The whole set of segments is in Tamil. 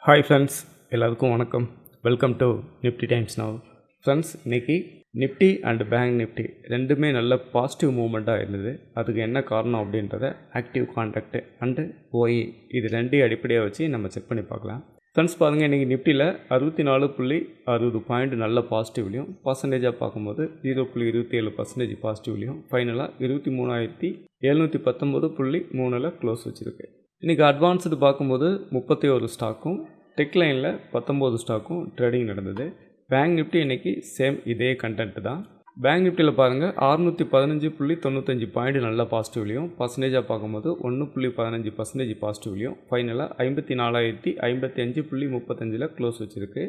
ஹாய் ஃப்ரெண்ட்ஸ், எல்லாருக்கும் வணக்கம். Welcome to Nifty times now. Friends, இன்றைக்கி நிஃப்டி அண்ட் பேங்க் நிஃப்டி ரெண்டுமே நல்ல பாசிட்டிவ் மூமெண்ட்டாக இருந்தது. அதுக்கு என்ன காரணம் அப்படின்றத ஆக்டிவ் கான்ட்ராக்ட் அண்டு ஓஇ இது ரெண்டையும் அடிப்படையாக வச்சு நம்ம செக் பண்ணி பார்க்கலாம். ஃப்ரெண்ட்ஸ் பாருங்கள், இன்றைக்கி நிஃப்டியில் 64.60 பாயிண்ட் நல்ல பாசிட்டிவ்லையும், பர்சன்டேஜாக பார்க்கும்போது 0.27% பாசிட்டிவ்லையும், ஃபைனலாக 23,719.3 க்ளோஸ் வச்சுருக்கு. இன்றைக்கி அட்வான்ஸ்டு பார்க்கும்போது 31 ஸ்டாக்கும், டெக் லைனில் 19 ஸ்டாக்கும் ட்ரேடிங் நடந்தது. பேங்க் நிஃப்டி இன்றைக்கி சேம் இதே கண்டென்ட் தான். பேங்க் நிஃப்டியில் பாருங்கள் 615.95 பாயிண்ட் நல்ல பாசிட்டிவ்லையும், பர்சன்டேஜாக பார்க்கும்போது 1.15% பாசிட்டிவ்லையும், ஃபைனலாக 54,055.35 க்ளோஸ் வச்சுருக்கு.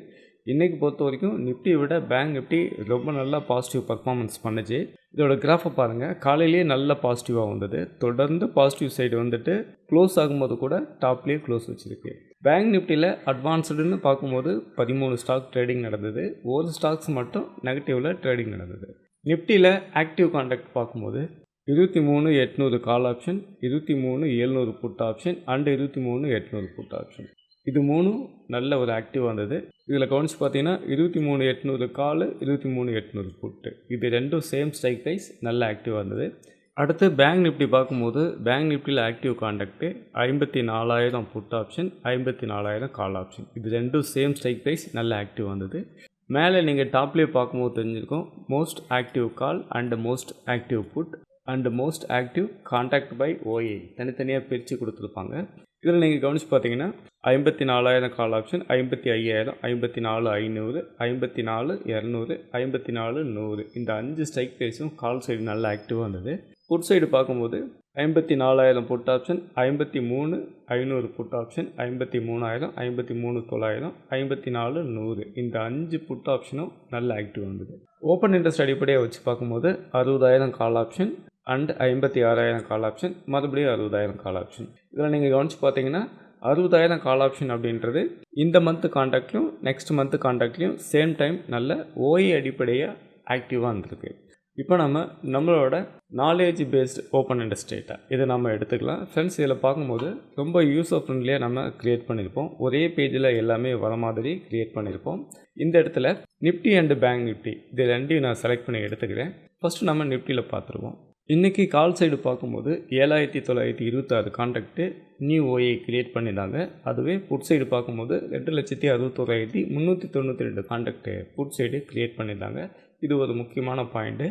இன்றைக்கி பொறுத்த வரைக்கும் நிஃப்டியை விட பேங்க் நிஃப்டி ரொம்ப நல்லா பாசிட்டிவ் பர்ஃபார்மன்ஸ் பண்ணுச்சு. இதோட கிராஃபை பாருங்கள், காலையிலேயே நல்ல பாசிட்டிவாக வந்தது. தொடர்ந்து பாசிட்டிவ் சைடு வந்துட்டு க்ளோஸ் ஆகும்போது கூட டாப்லேயே க்ளோஸ் வச்சுருக்கு. பேங்க் நிஃப்டியில் அட்வான்ஸ்டுன்னு பார்க்கும்போது 13 ஸ்டாக் ட்ரேடிங் நடந்தது. ஒரு ஸ்டாக்ஸ் மட்டும் நெகட்டிவில் ட்ரேடிங் நடந்தது. நிஃப்டியில் ஆக்டிவ் கான்ட்ராக்ட் பார்க்கும்போது 23,800 call option, 23,700 put option and 23,800 put option. இது மூணும் நல்ல ஒரு ஆக்டிவாக இருந்தது. இதில் கவனித்து பார்த்தீங்கன்னா 23,800 கால், 23,800 புட்டு, இது ரெண்டும் சேம் ஸ்ட்ரைக் ப்ரைஸ் நல்ல ஆக்டிவாக இருந்தது. அடுத்து பேங்க் நிஃப்டி பார்க்கும்போது பேங்க் நிஃப்டியில் active contract 54,000 put option, 54,000 call option, இது ரெண்டும் சேம் ஸ்ட்ரைக் ப்ரைஸ் நல்ல ஆக்டிவ் வந்தது. மேலே நீங்கள் டாப்லேயே பார்க்கும்போது தெரிஞ்சிருக்கும் most active call and most active put and most active contract by OI தனித்தனியாக பிரித்து கொடுத்துருப்பாங்க. இதில் நீங்கள் கவனித்து பார்த்தீங்கன்னா 54,000 கால் ஆப்ஷன், 55,000, 54,500, 54,200, 54,100 இந்த 5 ஸ்ட்ரைக் ப்ரைஸும் கால் சைடு நல்ல ஆக்டிவாக இருந்தது. புட் சைடு பார்க்கும்போது 54,000 புட் ஆப்ஷன், 53,500 புட் ஆப்ஷன், 53,000, 53,900, 54,100 இந்த 5 புட் ஆப்ஷனும் நல்ல ஆக்டிவ் வந்தது. ஓப்பன் இன்ட்ரெஸ்ட் அடிப்படையாக வச்சு பார்க்கும்போது 60,000 call option and 56,000 call option, மறுபடியும் 60,000 கால் ஆப்ஷன். இதில் நீங்கள் கவனித்து பார்த்தீங்கன்னா 60,000 கால் ஆப்ஷன் அப்படின்றது இந்த மந்த் கான்ட்ராக்ட்லையும் நெக்ஸ்ட் மந்த் கான்ட்ராக்ட்லையும் சேம் டைம் நல்ல ஓஇ அடிப்படையாக ஆக்டிவாக இருந்திருக்கு. இப்போ நம்மளோட knowledge based open interest data இதை நம்ம எடுத்துக்கலாம். ஃப்ரெண்ட்ஸ், இதில் பார்க்கும்போது ரொம்ப யூஸர் ஃப்ரெண்ட்லியாக நம்ம க்ரியேட் பண்ணியிருப்போம். ஒரே பேஜில் எல்லாமே வர மாதிரி க்ரியேட் பண்ணியிருப்போம். இந்த இடத்துல நிஃப்டி அண்டு பேங்க் நிஃப்டி இது ரெண்டையும் நான் செலக்ட் பண்ணி எடுத்துக்கிறேன். ஃபஸ்ட்டு நம்ம நிஃப்டியில் பார்த்துருவோம். இன்றைக்கி கால் சைடு பார்க்கும்போது 7,926 கான்ட்ராக்ட்டு நியூ ஓஏ க்ரியேட் பண்ணியிருந்தாங்க. அதுவே புட் சைடு பார்க்கும்போது 2,61,392 கான்ட்ராக்ட்டு புட் சைடு க்ரியேட் பண்ணியிருந்தாங்க. இது ஒரு முக்கியமான பாயிண்ட்டு.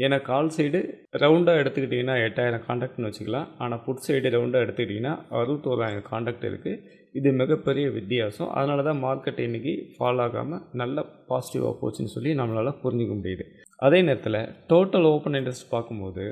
ஏன்னா கால் சைடு ரவுண்டாக எடுத்துக்கிட்டிங்கன்னா 8,000 கான்ட்ராக்ட்னு வச்சுக்கலாம். ஆனால் புட் சைடு ரவுண்டாக எடுத்துக்கிட்டிங்கன்னா 61,000 கான்ட்ராக்ட் இருக்குது. இது மிகப்பெரிய வித்தியாசம். அதனால தான் மார்க்கெட் இன்றைக்கி ஃபால் ஆகாமல் நல்ல பாசிட்டிவாக போச்சுன்னு சொல்லி நம்மளால் புரிஞ்சிக்க முடியுது. அதே நேரத்தில் டோட்டல் ஓப்பன் இன்ட்ரெஸ்ட் பார்க்கும்போது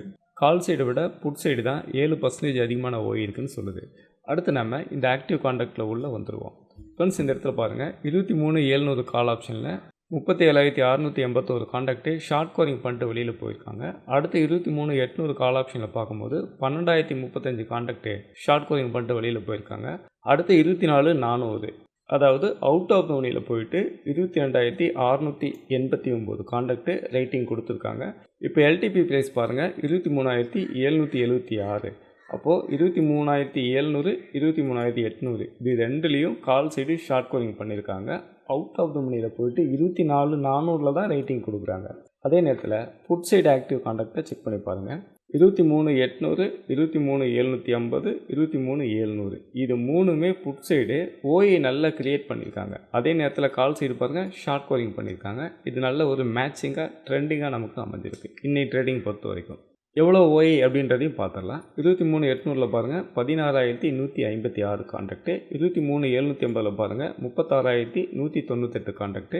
கால் சைடை விட புட் சைடு தான் 7% அதிகமான ஓய் இருக்குதுன்னு சொல்லுது. அடுத்து நம்ம இந்த ஆக்டிவ் கான்ட்ராக்டில் உள்ள வந்துடுவோம். ஃப்ரெண்ட்ஸ், இந்த இடத்துல பாருங்கள் 23,700 கால் ஆப்ஷனில் 37,681 கான்ட்ராக்ட்டு ஷார்ட் கவரிங் பண்ணிட்டு வெளியில் போயிருக்காங்க. அடுத்து 23,800 கால் ஆப்ஷனில் பார்க்கும்போது 12,035 கான்ட்ராக்ட்டு ஷார்ட் கவரிங் பண்ணிட்டு வெளியில் போயிருக்காங்க. அடுத்து 24,400 அதாவது அவுட் ஆஃப் மணியில் போயிட்டு 22,689 கான்ட்ராக்ட்டு ரேட்டிங் கொடுத்துருக்காங்க. இப்போ எல்டிபி ப்ரைஸ் பாருங்கள் 23,776. அப்போது 23,700, 23,800 இது ரெண்டுலேயும் கால் சைடு ஷார்ட் கவரிங் பண்ணியிருக்காங்க. அவுட் ஆஃப் த மணியில் போயிட்டு 24,400 தான் ரேட்டிங் கொடுக்குறாங்க. அதே நேரத்தில் புட் சைடு ஆக்டிவ் கான்ட்ராக்டை செக் பண்ணி பாருங்கள் 23,800, 23,750, 23,700 இது மூணுமே புட் சைடு ஓஏ நல்லா க்ரியேட் பண்ணியிருக்காங்க. அதே நேரத்தில் கால் சைடு பாருங்கள் ஷார்ட் கவரிங் பண்ணியிருக்காங்க. இது நல்ல ஒரு மேட்சிங்காக ட்ரெண்டிங்காக நமக்கு அமைஞ்சிருக்கு. இன்னைக்கு ட்ரேடிங் பொறுத்த வரைக்கும் எவ்வளோ ஓஏ அப்படின்றதையும் பார்த்துடலாம். 23,800 பாருங்கள் 16,156 கான்ட்ராக்ட்டு, 23,750 பாருங்கள் 36,198 கான்ட்ராக்ட்டு,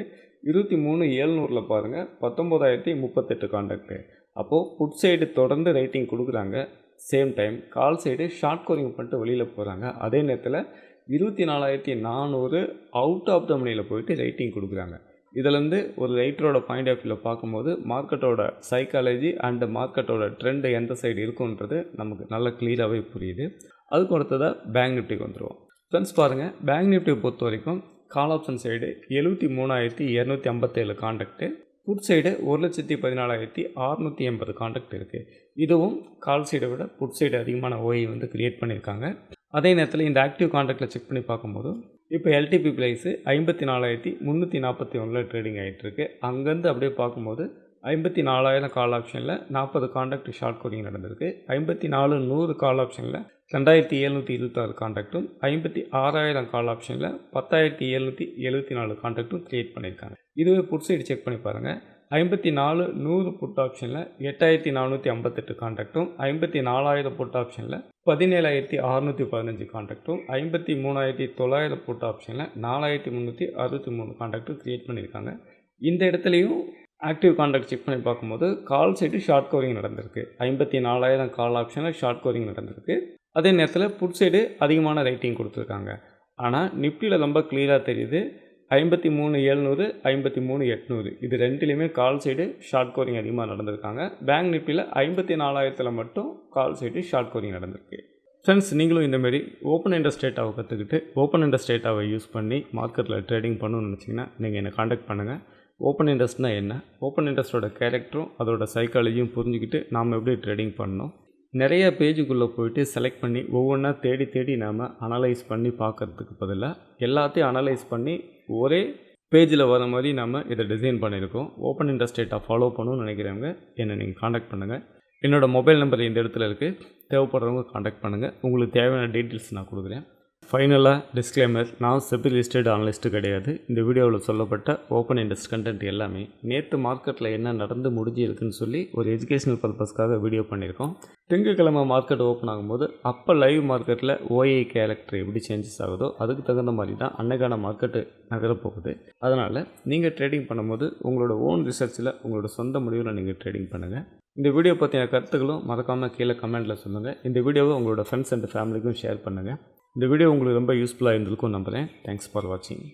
23,700 பாருங்கள் 19,038 கான்ட்ராக்ட்டு. அப்போது புட் சைடு தொடர்ந்து ரேட்டிங் கொடுக்குறாங்க. Same time call side short covering பண்ணிட்டு வெளியில் போகிறாங்க. அதே நேரத்தில் 24,400 அவுட் ஆஃப் த மணியில் போயிட்டு ரேட்டிங் கொடுக்குறாங்க. இதிலேருந்து ஒரு ரைட்டரோட பாயிண்ட் ஆஃப் வியூவில் பார்க்கும்போது மார்க்கெட்டோட சைக்காலஜி அண்டு மார்க்கெட்டோட ட்ரெண்டு எந்த சைடு இருக்குன்றது நமக்கு நல்ல கிளியராகவே புரியுது. அதுக்கு அடுத்ததாக பேங்க் நிஃப்டிக்கு வந்துடுவோம். ஃப்ரெண்ட்ஸ் பாருங்கள், பேங்க் நிஃப்டியை பொறுத்த வரைக்கும் call option side 73,257 contract, put side 1,14,680 contract இருக்குது. இதுவும் கால் சைடை விட புட் சைடு அதிகமான ஓஐ க்ரியேட் பண்ணியிருக்காங்க. அதே நேரத்தில் இந்த ஆக்டிவ் கான்ட்ராக்டில் செக் பண்ணி பார்க்கும்போது இப்போ எல்டிபி ப்ரைஸு 54,341 ட்ரேடிங் ஆகிட்டுருக்கு. அங்கேருந்து அப்படியே பார்க்கும்போது 54,000 கால் ஆப்ஷனில் 40 கான்ட்ராக்ட் ஷார்ட் கோரிங் நடந்திருக்கு. 54,100 கால் ஆப்ஷனில் 2,726 கான்ட்ராக்டும் 56,000 கால் ஆப்ஷனில் 10,774 கான்ட்ராக்டும் க்ரியேட் பண்ணியிருக்காங்க. இதுவே புட் சைடு செக் பண்ணி பாருங்கள். 54,100 புட் ஆப்ஷனில் 8,458 கான்ட்ராக்டும் 54,000 புட் ஆப்ஷனில் 17,615 கான்ட்ராக்டும் 53,900 புட் ஆப்ஷனில் 4,363 கான்ட்ராக்டும் க்ரியேட் பண்ணியிருக்காங்க. இந்த இடத்துலையும் ஆக்டிவ் கான்ட்ராக்ட் செக் பண்ணி பார்க்கும்போது கால் சைடு ஷார்ட் கவரிங் நடந்திருக்கு. 54,000 கால் ஆப்ஷனில் ஷார்ட் கவரிங் நடந்திருக்கு. அதே நேரத்தில் புட் சைடு அதிகமான ரேட்டிங் கொடுத்துருக்காங்க. ஆனால் நிஃப்டியில் ரொம்ப கிளியராக தெரியுது 53,700 53,800 இது ரெண்டுலேயுமே கால் சைடு ஷார்ட் கவரிங் அதிகமாக நடந்திருக்காங்க. பேங்க் நிஃப்டியில் 54,000 மட்டும் கால் சைடு ஷார்ட் கவரிங் நடந்திருக்கு. ஃப்ரெண்ட்ஸ், நீங்களும் இந்தமாரி ஓப்பன் இன்ட்ரெஸ்ட் டேட்டாவை கற்றுக்கிட்டு ஓப்பன் இன்ட்ரெஸ்ட் டேட்டாவை யூஸ் பண்ணி மார்க்கெட்டில் ட்ரேடிங் பண்ணணும்னு நினச்சிங்கன்னா நீங்கள் என்னை காண்டாக்ட் பண்ணுங்கள். ஓப்பன் இன்ட்ரெஸ்ட்னால் என்ன, ஓப்பன் இன்ட்ரெஸ்ட்டோட கேரக்டரும் அதோட சைக்காலஜியும் புரிஞ்சுக்கிட்டு நாம் எப்படி ட்ரேடிங் பண்ணணும், நிறைய பேஜுக்குள்ளே போயிட்டு செலக்ட் பண்ணி ஒவ்வொன்றா தேடி தேடி நாம் அனலைஸ் பண்ணி பார்க்குறதுக்கு பதிலாக எல்லாத்தையும் அனலைஸ் பண்ணி ஒரே பேஜில் வர மாதிரி நாம் இதை டிசைன் பண்ணியிருக்கோம். ஓப்பன் இன்ட்ரெஸ்ட் டேட்டா ஃபாலோ பண்ணணும்னு நினைக்கிறவங்க என்னை நீங்கள் காண்டாக்ட் பண்ணுங்கள். என்னோடய மொபைல் நம்பர் இந்த இடத்துல இருக்குது. தேவைப்படுறவங்க காண்டாக்ட் பண்ணுங்கள். உங்களுக்கு தேவையான டீட்டெயில்ஸ் நான் கொடுக்குறேன். ஃபைனலாக டிஸ்க்ளைமர், நான் செபி லிஸ்டட் அனலிஸ்ட்டு கிடையாது. இந்த வீடியோவில் சொல்லப்பட்ட ஓப்பன் இன்ட்ரெஸ்ட் கண்டென்ட் எல்லாமே நேற்று மார்க்கெட்டில் என்ன நடந்து முடிஞ்சிருக்குன்னு சொல்லி ஒரு எஜுகேஷனல் பர்பஸ்க்காக வீடியோ பண்ணியிருக்கோம். திங்கட்கிழமை மார்க்கெட் ஓப்பன் ஆகும்போது அப்போ லைவ் மார்க்கெட்டில் ஓஏ கேரக்டர் எப்படி சேஞ்சஸ் ஆகுதோ அதுக்கு தகுந்த மாதிரி தான் அன்னைக்கான மார்க்கெட்டு நகரப்போகுது. அதனால் நீங்கள் ட்ரேடிங் பண்ணும்போது உங்களோட ஓன் ரிசர்ச்சில் உங்களோட சொந்த முடிவில் நீங்கள் ட்ரேடிங் பண்ணுங்கள். இந்த வீடியோ பற்றின கருத்துக்களும் மறக்காமல் கீழே கமெண்ட்டில் சொல்லுங்கள். இந்த வீடியோவை உங்களோட ஃப்ரெண்ட்ஸ் அண்ட் ஃபேமிலிக்கும் ஷேர் பண்ணுங்கள். இந்த வீடியோ உங்களுக்கு ரொம்ப யூஸ்ஃபுல்லாக இருந்திருக்கும் நம்புகிறேன். தேங்க்ஸ் ஃபார் வாட்சிங்.